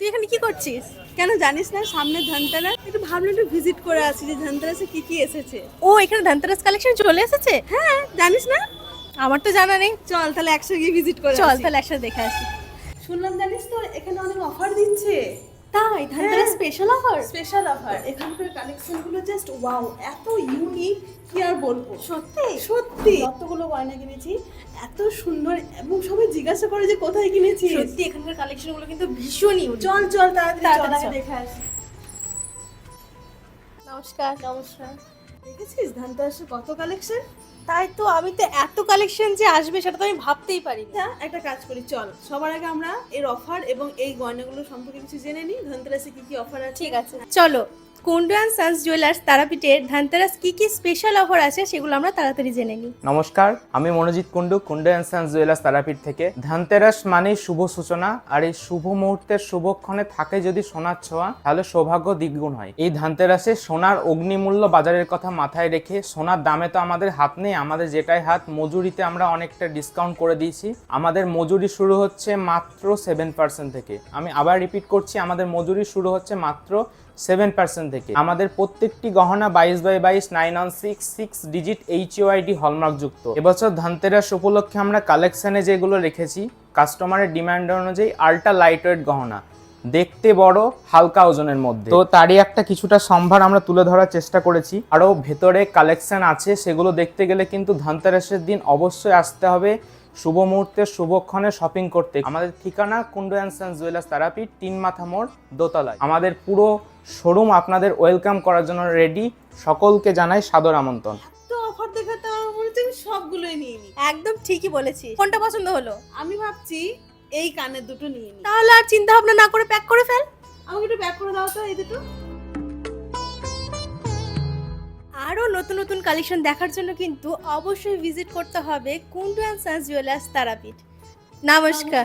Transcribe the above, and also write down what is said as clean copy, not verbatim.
তুই এখানে কি করছিস? কেন জানিস না সামনে ধনতেরাস, একটু ভাবলাম একটু ভিজিট করে আসি যে ধনতেরাসে কি কি এসেছে। ও এখানে ধনতেরাস কালেকশন চলে এসেছে? হ্যাঁ জানিস না? আমার তো জানা নেই। চল তাহলে একসাথে গিয়ে ভিজিট করে চল আসি। তাহলে একসাথে দেখে আসি। শুনলাম জানিস তো এখানে অনেক অফার দিচ্ছে। তাই ধনতেরাস হ্যাঁ। Special offer? স্পেশাল অফার, এখানকার কালেকশন গুলো জাস্ট ওয়াও, এত ইউনিক কি আর বলবো। সত্যি? সত্যি যতগুলো গয়না কিনেছি এত সুন্দর, এবং সবাই জিজ্ঞাসা করে যে কোথায় কিনেছি। সত্যি এখানকার কালেকশন গুলো কিন্তু ভীষণ ইউনিক। চল চল তাড়াতাড়ি চল তাড়াতাড়ি আগে চল। দেখে আসি। নমস্কার। নমস্কার। দেখেছিস ধনতেরাসে কত কালেকশন। তাই তো, আমি তো এত কালেকশন যে আসবে সেটা তো আমি ভাবতেই পারিনি। একটা কাজ করি, চল সবার আগে আমরা এর অফার এবং এই গয়নাগুলো সম্পর্কে কিছু জেনে নিই, ধনতেরাসে কি কি অফার আছে। ঠিক আছে, চলো কুন্ডু অ্যান্ড সান্স জুয়েলার্স তারাপীঠের ধনতেরাস কি কি স্পেশাল অফার আছে সেগুলো আমরা তাড়াতাড়ি জেনে নিই। নমস্কার, আমি Manojit Kundu, Kundu and sons jewellers Tarapith থেকে। ধনতেরাস মানেই শুভ সূচনা, আর এই শুভ মুহূর্তের শুভক্ষণে থাকে যদি সোনার ছোঁয়া, তাহলে সৌভাগ্য দ্বিগুণ হয়। এই ধনতেরাসে সোনার অগ্নিমূল্য বাজারের কথা মাথায় রেখে, সোনার দামে তো আমাদের হাত নেই, আমাদের যেটাই হাত, মজুরিতে আমরা অনেকটা ডিসকাউন্ট করে দিয়েছি। আমাদের মজুরি শুরু হচ্ছে মাত্র 7% থেকে। আমি আবার রিপিট করছি, আমাদের মজুরি শুরু হচ্ছে মাত্র 7% থেকে। আমাদের প্রত্যেকটি গহনা 22x22 916 ডিজিট HUID হলমার্ক যুক্ত। এবছর ধনতেরাস উপলক্ষে আমরা কালেকশনে যেগুলো রেখেছি, কাস্টমারের ডিমান্ড অনুযায়ী আল্ট্রা লাইট ওয়েট গহনা, দেখতে বড়, হালকা ওজনের মধ্যে। তো তারই একটা কিছুটা সম্ভার আমরা তুলে ধরার চেষ্টা করেছি। আরও ভেতরে কালেকশন আছে, সেগুলো দেখতে গেলে কিন্তু ধনতেরাসের দিন অবশ্যই আসতে হবে শুভ মুহূর্তের শুভক্ষণে শপিং করতে। আমাদের ঠিকানা Kundu and sons jewellers Tarapith, 3 মাথা মোড়, দোতলায়। আমাদের পুরো শোরুম আপনাদের ওয়েলকাম করার জন্য রেডি। সকলকে জানাই সাদর আমন্ত্রণ। তো অফার দেখাতে আমার মনে হচ্ছে আমি সবগুলোই নিয়ে নিই। একদম ঠিকই বলেছিস। কোনটা পছন্দ হলো? আমি ভাবছি এই কানের দুটো নিয়ে নিই। তাহলে আর চিন্তা ভাবনা না করে প্যাক করে ফেল। আমাকে একটু ব্যাক করে দাও তো এই দুটো। আরও নতুন নতুন কালেকশন দেখার জন্য কিন্তু অবশ্যই ভিজিট করতে হবে Kundu and sons jewellers Tarapith. নমস্কার।